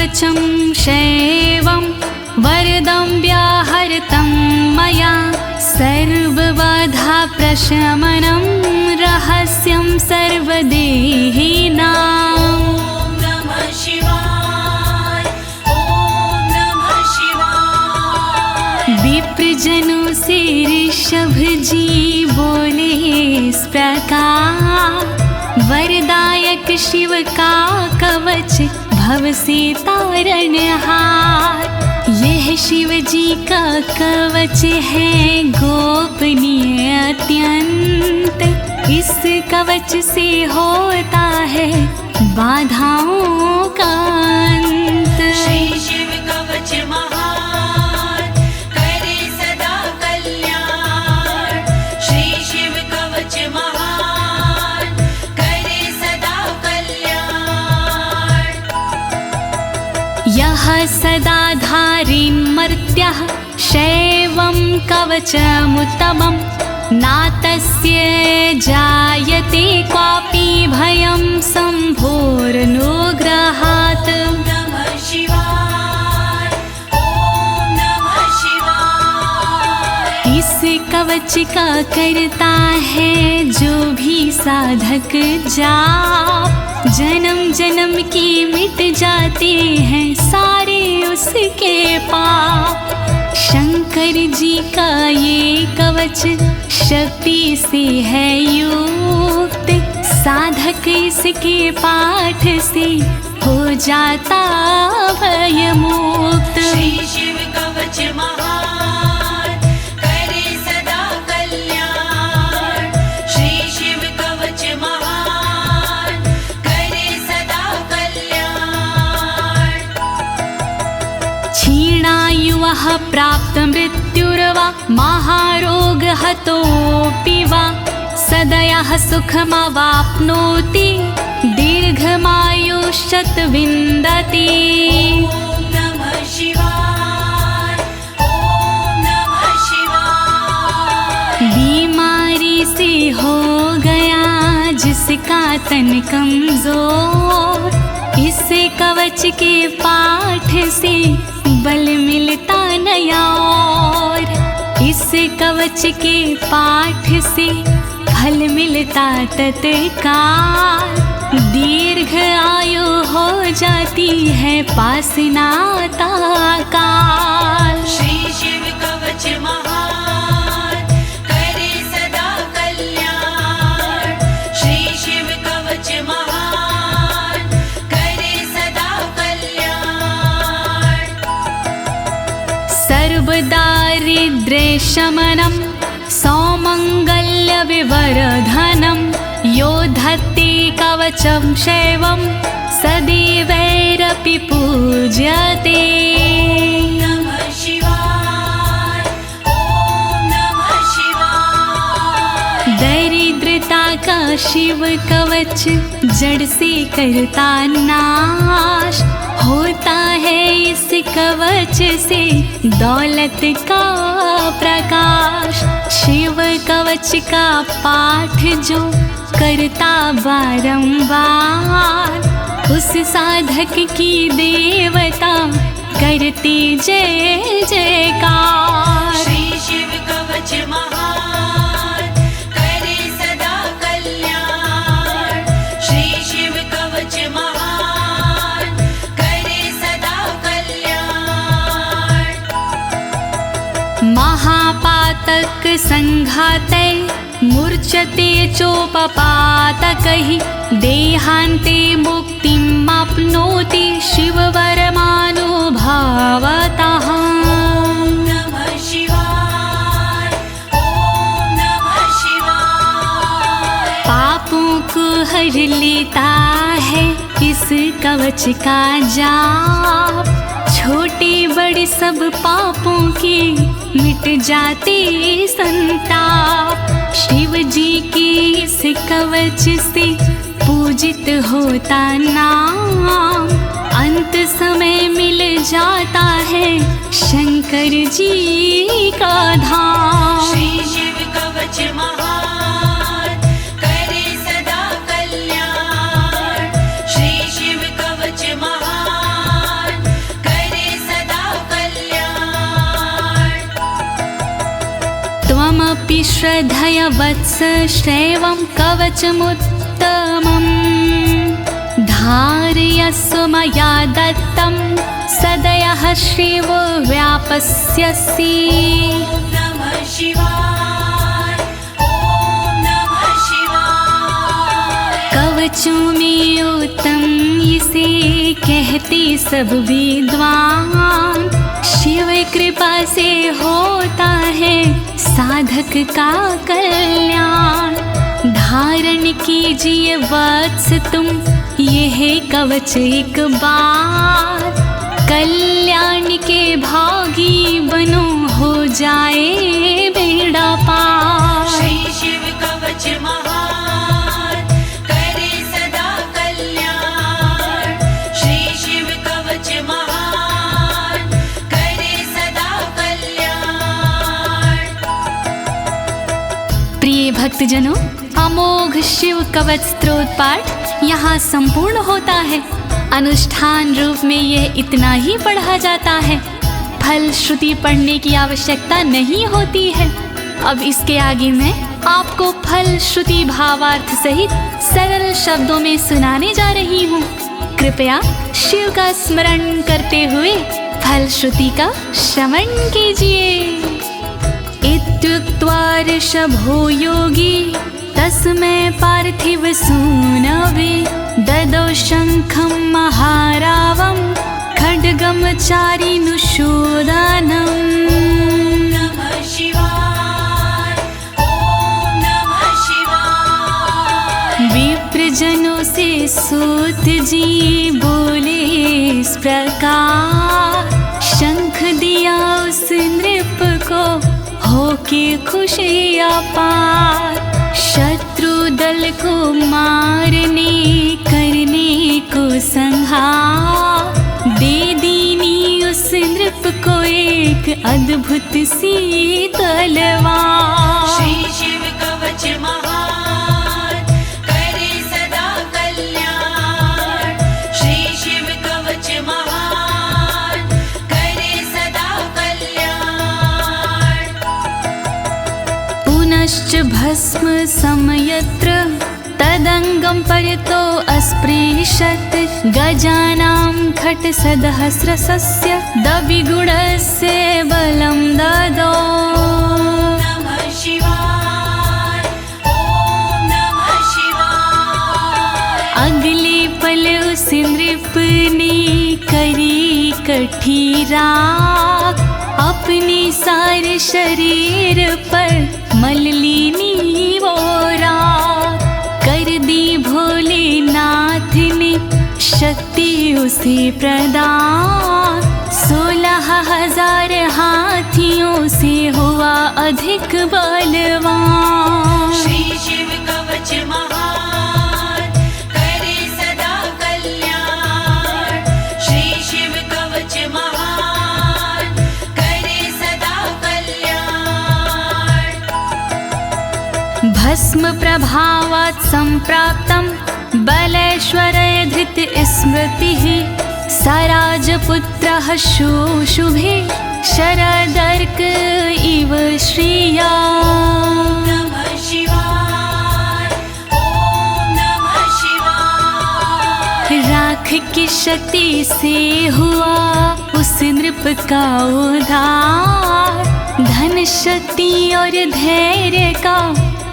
कवचं शैवं वरदं व्याहृतं मया सर्वबाधा प्रशमनं रहस्यं सर्वदेहिनाम्। ॐ नमः शिवाय ॐ नमः शिवाय। विप्रजनों से ऋषभ जी बोले इस प्रकार, वरदायक शिव का कवच भव से तारणहार। यह शिव जी का कवच है गोपनीय अत्यंत, इस कवच से होता है बाधाओं का अंत। श्री शिव कवच महान करे सदा कल्याण। श्री शिव कवच महान करे सदा कल्याण। यः सदा धारिन्मर्त्यः शैवं कवचमुत्तमं, नातस्य जायते क्वापि भयं शम्भोरनुग्रहात्। नमः शिवाय ॐ नमः शिवाय। इस कवच का करता है जो भी साधक जाप, जन्म जन्म के मिट जाते हैं सारे उसके पाप। शंकर जी का ये कवच शक्ति से है युक्त, साधक इसके पाठ से हो जाता भयमुक्त। श्री शिव कवच महान करे सदा कल्याण। श्री शिव कवच महान करे सदा कल्याण। क्षीणायुः प्राप्त मृत्युर्वा महारोगहतोऽपि वा, सदयः सुखमवाप्नोति दीर्घमायुष्यत् विन्दति। ॐ नमः शिवाय ॐ नमः शिवाय। बीमारी से हो गया जिसका तन कमजोर, इस कवच के पाठ से बल मिलता नया और। इस कवच के पाठ से फल मिलता तत्काल, दीर्घ आयु हो जाती है पास नाता काल। श्री शिव कवच महान करे सदा कल्याण। श्री शिव कवच महान करे सदा कल्याण। सर्वदारिद्र्यशमनं सौमङ्गल्यविवर्धनं, यो धत्ते कवचं शैवं सदैवैरपि पूज्यते। नमः शिवाय ॐ नमः शिवाय। दरिद्रता का शिव कवच जड़ से करता नाश, होता है इस कवच से दौलत का प्रकाश। शिव कवच का पाठ जो करता बारंबार, उस साधक की देवता करती जय जयकार। श्री शिव कवच महान करे सदा कल्याण। श्री शिव कवच महान करे सदा कल्याण। महापातक संघाते मूर्छते चोपपातकैः, देहान्ते मुक्तिमाप्नोति शिववरमानुभावतः। नमः शिवाय ॐ नमः शिवाय। पापों को हर लेता है इस कवच का जाप, छोटे बड़े सब पापों के मिट जाते संताप। शिव जी के इस कवच से पूजित होता नाम, अंत समय मिल जाता है शंकर जी का धाम। श्री शिव कवच महान करे सदा कल्याण। श्री शिव कवच महान श्रद्धया वत्स श्रेवं कवचमुत्तमम् धारयस्व मया दत्तं सदयः श्रीवो व्यापस्यसि। नमः शिवाय, ॐ नमः शिवाय। कवचों में उत्तम इसे कहते सब विद्वान, शिव कृपा से होता है साधक का कल्याण। धारण कीजिए वत्स तुम यह कवच एक बार, कल्याण के भागी बनो हो जाए बेड़ा पार। श्री शिव कवच महान करे सदा कल्याण। श्री शिव कवच महान करे सदा कल्याण। प्रिय भक्तजनों, अमोघ शिव कवच स्तोत्र पाठ यहाँ संपूर्ण होता है। अनुष्ठान रूप में यह इतना ही पढ़ा जाता है, फल श्रुति पढ़ने की आवश्यकता नहीं होती है। अब इसके आगे मैं आपको फल श्रुति भावार्थ सहित सरल शब्दों में सुनाने जा रही हूँ। कृपया शिव का स्मरण करते हुए फल श्रुति का श्रवण कीजिए। इत्युक्त्वा ऋषभो योगी तस्मै पार्थिव सूनवे ददौ शङ्खं महारावं खड्गं चारिनुशोदानम्। नमः शिवाय, ॐ नमः शिवाय। विप्रजनों से सूत जी बोले इस प्रकार, शंख दिया उस नृप को होके खुशी अपार। शत्रु दल को मारने करने को संहार, दे दीनी उस नृप को एक अद्भुत सी तलवार। श्री शिव कवच महान करे सदा कल्याण। श्री शिव कवच महान करे सदा कल्याण। पुनश्च भस्म समयत्र तदंगं परितो अस्पृशत्, गजानां खट्सहस्रस्य दविगुणस्य बलं ददौ। नमः शिवाय, ॐ नमः शिवाय। अगले पल उस नृप ने करी कठी राख, अपने सारे शरीर पर मल ली वो राख। कर दी भोलेनाथ ने शक्ति उसे प्रदान, 16,000 हाथियों से हुआ अधिक बलवान। श्री शिव कवच महान करे सदा कल्याण। श्री शिव कवच महान करे सदा कल्याण। भस्म प्रभावात् सम्प्राप्तं बलेश्वरे धृत स्मृतिः, सराजपुत्रः शुशुभे शरदर्क इव श्रिया। नमः शिवाय, ॐ नमः शिवाय। राख की शक्ति से हुआ उस नृप का उद्धार, धन शक्ति और धैर्य का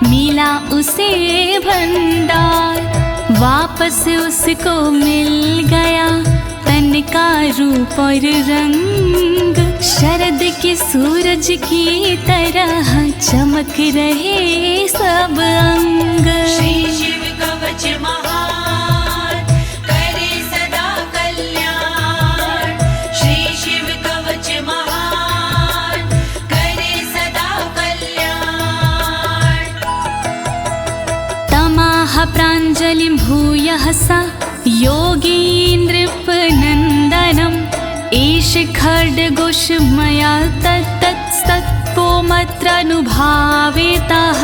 मिला उसे भंडार। वापस उसको मिल गया तन का रूप और रंग, शरद के सूरज की तरह चमक रहे सब अंग। श्री शिव कवच महान करे सदा कल्याण। श्री शिव कवच महान करे सदा कल्याण। तमाह प्राञ्जलिं भूयः सा योगीन्द्रपनन्दनम्, एष खड्गोष मया तत्तत्पोमत्रानुभावितः।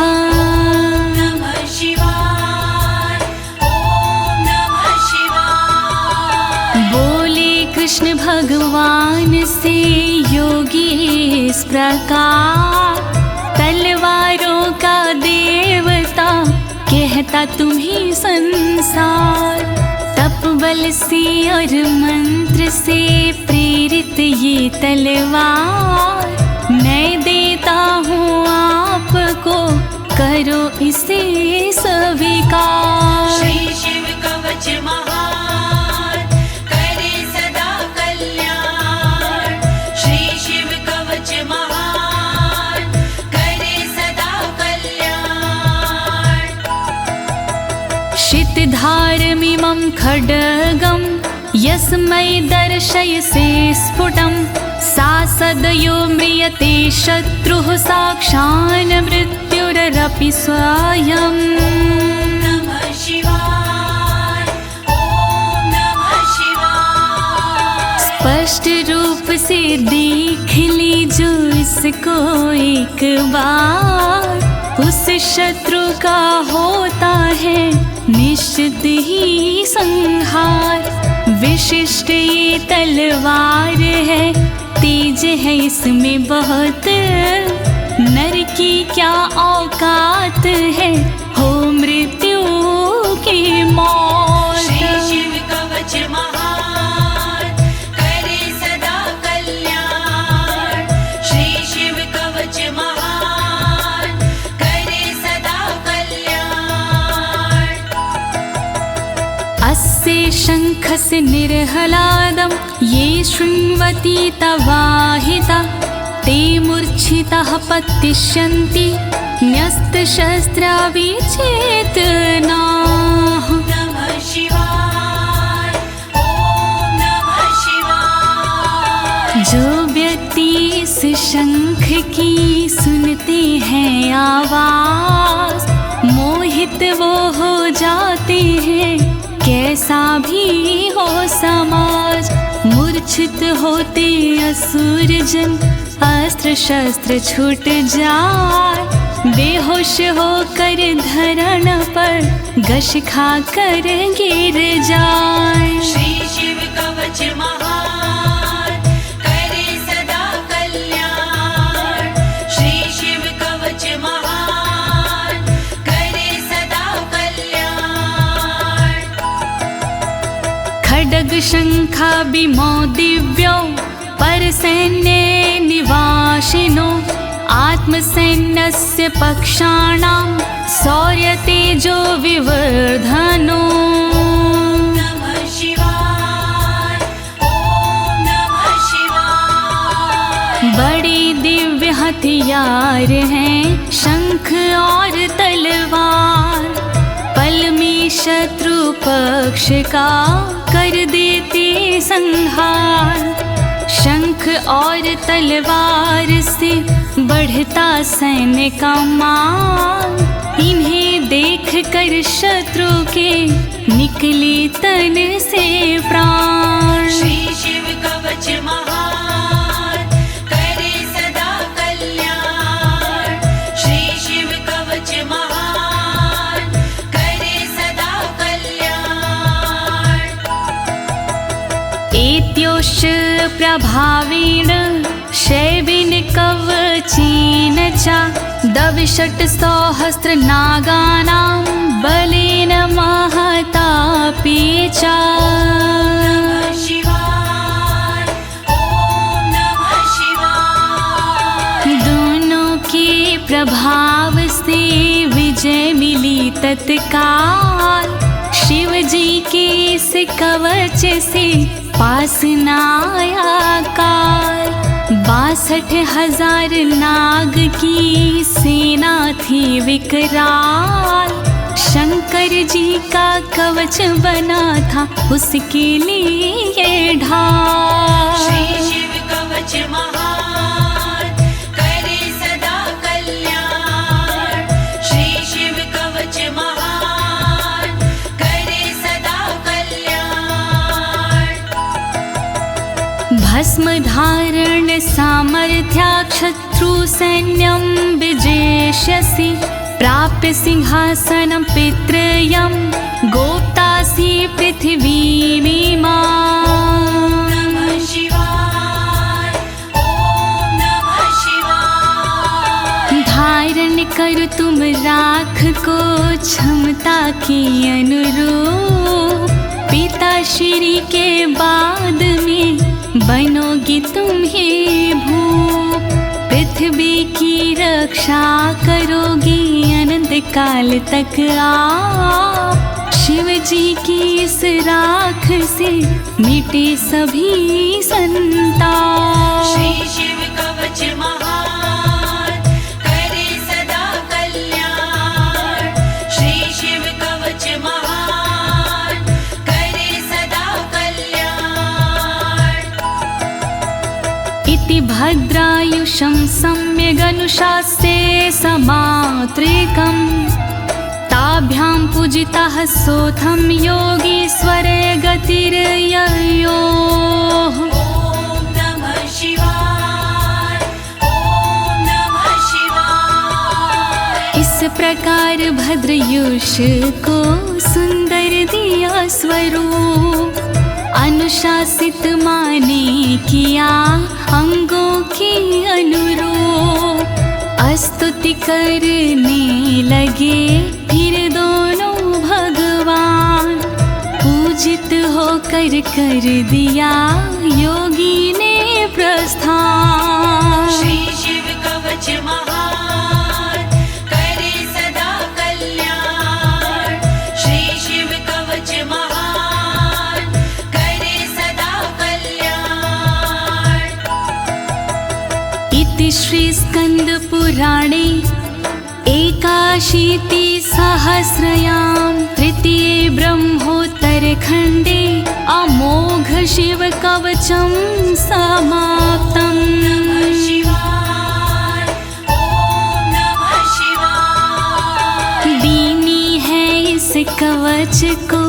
नमः शिवाय, ॐ नमः शिवाय। बोले कृष्ण भगवान से योगी इस प्रकार, तलवारों देता तुम्हें संसार। तप बल से और मंत्र से प्रेरित ये तलवार, मैं देता हूँ आपको, करो इसे स्वीकार। श्री शिव कवच महान, करे सदा कल्याण। श्री शिव कवच महान, करे सदा कल्याण। शितधारमिमं खड्गं यस्मै दर्शयसे स्फुटं, सा सदयो म्रियते शत्रुः साक्षान् मृत्युरपि स्वयं। नमः शिवाय, ओम नमः शिवाय। स्पष्ट रूप से देख लीजो इसको एक बार, उस शत्रु का होता है निश्चित ही संहार। विशिष्ट ये तलवार है, तेज है इसमें बहुत, नर की क्या औकात है, हो मृत्यु की मौत। श्री शिव कवच महान, करे सदा कल्याण। श्री शिव कवच महान, करे सदा कल्याण। अस्य शङ्खस्य निर्हलादं ये शृण्वन्ति तवाहिता, ते मूर्छिताः पतिष्यन्ति न्यस्तशस्त्रा विचेतनाः। नमः शिवाय, ओम नमः शिवाय। जो व्यक्ति इस शंख की सुनते हैं आवाज, मोहित वो हो जाते हैं, कैसा भी हो समाज। मूर्छित होते असुर जन, अस्त्र शस्त्र छूट जाए, बेहोश होकर धरण पर घस खा कर गिर जाए। श्री शिव कवच महान, करे सदा कल्याण। श्री शिव कवच महान, करे सदा कल्याण। खड्ग शंखाभिमो दिव्यो परसैन्ये निवासिनो, आत्मसैन्यस्य पक्षाणां शौर्यतेजो विवर्धनो। नमः शिवाय, ओम नमः शिवाय। बड़ी दिव्य हथियार हैं शंख और तलवार, पल में शत्रु पक्ष का कर देते संहार। शंख और तलवार से बढ़ता सैन्य का मान, इन्हें देख कर शत्रु के निकले तन से प्राण। श्री शिव कवच महान, करे सदा कल्याण। श्री शिव कवच महान, करे सदा कल्याण। एत्योश्च प्रभावेण शैवेन कवचेन च, दविषट् सहस्र नागानां बलेन महतापि च। नमः शिवाय, ओम नमः शिवाय। दोनों के प्रभाव से विजय मिली तत्काल, शिव जी के इस कवच से पास न आया काल। 62,000 नाग की सेना थी विकराल, शंकर जी का कवच बना था उसके लिए ढाल। श्री शिव कवच महान, करे सदा कल्याण। श्री शिव कवच महान, करे सदा कल्याण। भस्म धारण सामर्थ्या शत्रु सैन्यं विजेष्यसि, प्राप्य सिंहासनं पितृयं गोप्तासि पृथिवीमिमां। नमः शिवाय, ओम नमः शिवाय। धारण कर तुम तुम राख को क्षमता के अनुरूप, पिता श्री के बाद में बनोगी तुम ही भूप। पृथ्वी की रक्षा करोगी अनंत काल तक आप, शिव जी की इस राख से मिटे सभी संताप। श्री शिव कवच महान करे सदा कल्याण, श्री शिव कवच महान करे सदा कल्याण। इति भद्रायुषं सम्यगनुशास्ये समात्रिकम्, ताभ्यां पूजितः सोऽथं योगीश्वरे गतिर्ययोः। ॐ नमः शिवाय, ॐ नमः शिवाय। इस प्रकार भद्रयुष को सुंदर दिया स्वरूप, अनुशासित माने किया अंगों के अनुरूप। स्तुति करने लगे फिर दोनों भगवान, पूजित होकर कर दिया योगी ने प्रस्थान। श्री शिव कवच महान करे सदा कल्याण, श्री शिव कवच महान करे सदा कल्याण। इति श्री स्कंद पुराणे एकाशीति सहस्रयां तृतीये ब्रह्मोत्तर खंडे अमोघ शिव कवचं समाप्तम्। नमः शिवाय, ॐ नमः शिवाय। दीनी है इस कवच को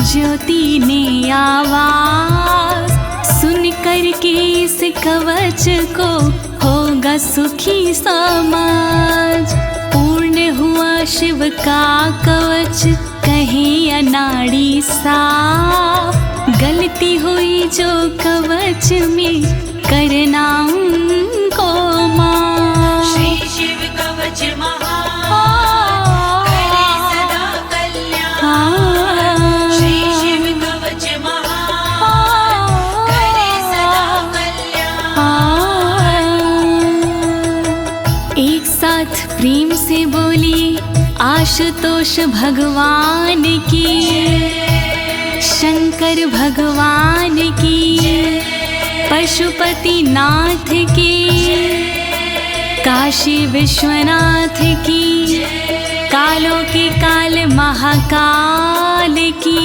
ज्योति ने आवाज, सुन कर के इस कवच को होगा सुखी समाज। पूर्ण हुआ शिव का कवच कहे अनाड़ी साफ, गलती हुई जो कवच में करना उनको माफ। श्री शिव कवच महान करे सदा कल्याण, श्री शिव कवच महान करे सदा कल्याण। एक साथ प्रेम से बोलिए आशुतोष भगवान की, शंकर भगवान की, पशुपति नाथ की, काशी विश्वनाथ की, कालों के काल महाकाल की।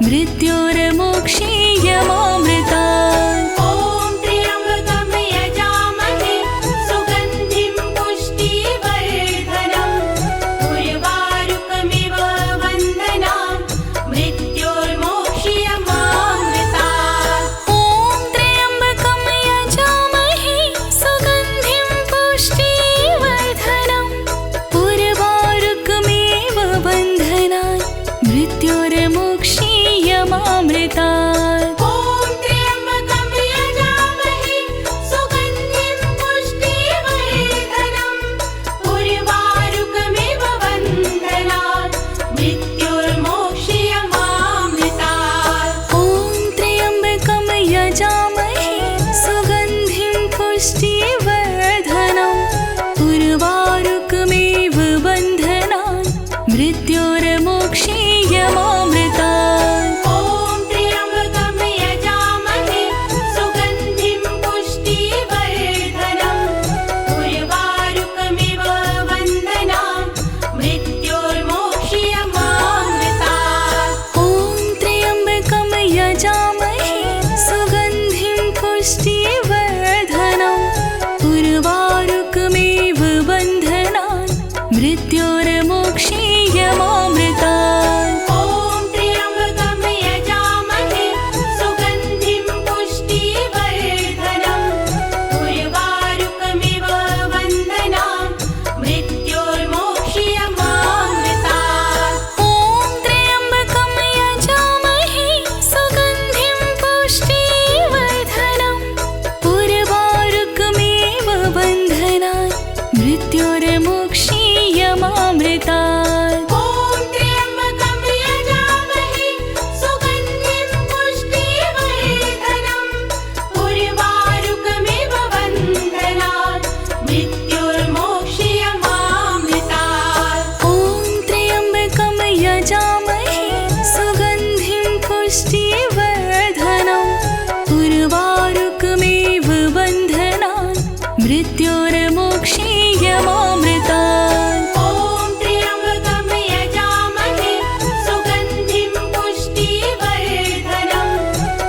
मृत्योर्मोक्षीयमामृतात्। ॐ त्र्यम्बकं यजामहे सुगन्धिं पुष्टिवर्धनम् उर्वारुकमिव बन्धनान् मृत्योर्मोक्षीयमामृतात्। ॐ त्र्यम्बकं यजामहे सुगन्धिं पुष्टिवर्धनम् उर्वारुकमिव बन्धनान् मृत्योर्मोक्षीयमामृतात्। ॐ त्र्यम्बकं यजामहे सुगन्धिं पुष्टिवर्धनम् उर्वारुकमिव बन्धनान् मृत्योर्मोक्षीयमामृतात्। ॐ त्र्यम्बकं यजामहे सुगन्धिं पुष्टिवर्धनम् उर्वारुकमिव बन्धनान् मृत्योर्मोक्षीयमामृतात्। ॐ त्र्यम्बकं यजामहे सुगन्धिं पुष्टिवर्धनम् उर्वारुकमिव बन्धनान् मृत्योर्मोक्षीयमामृतात्। ॐ त्र्यम्बकं यजामहे सुगन्धिं पुष्टिवर्धनम् उर्वारुकमिव बन्धनान् मृत्योर्मोक्षीयमामृतात्। ॐ त्र्यम्बकं यजामहे सुगन्धिं पुष्टिवर्धनम् उर्वारुकमिव बन्धनान् मृत्योर्मोक्षीयमामृतात्। ॐ त्र्यम्बकं यजामहे सुगन्धिं पुष्टिवर्धनम्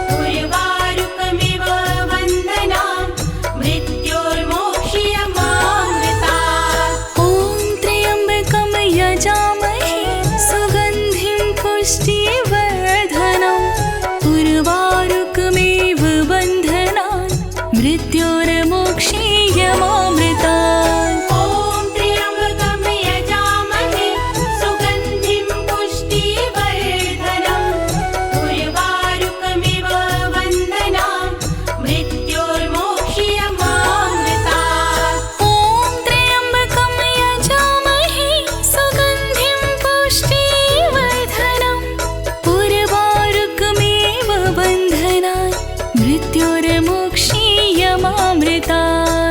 उर्वारुकमिव बन्धनान् मृत्योर्मोक्षीयमामृतात्। ॐ त्र्यम्बकं यजामहे सुगन्धिं पुष्टिवर्धनम् उर्वारुकमिव बन्धनान् मृत्योर्मोक्षीयमामृतात्। ॐ त्र्यम्बकं यजामहे सुगन्धिं पुष्टिवर्धनम् उर्वारुकमिव बन्धनान् मृत्योर्मोक्षीयमामृतात्।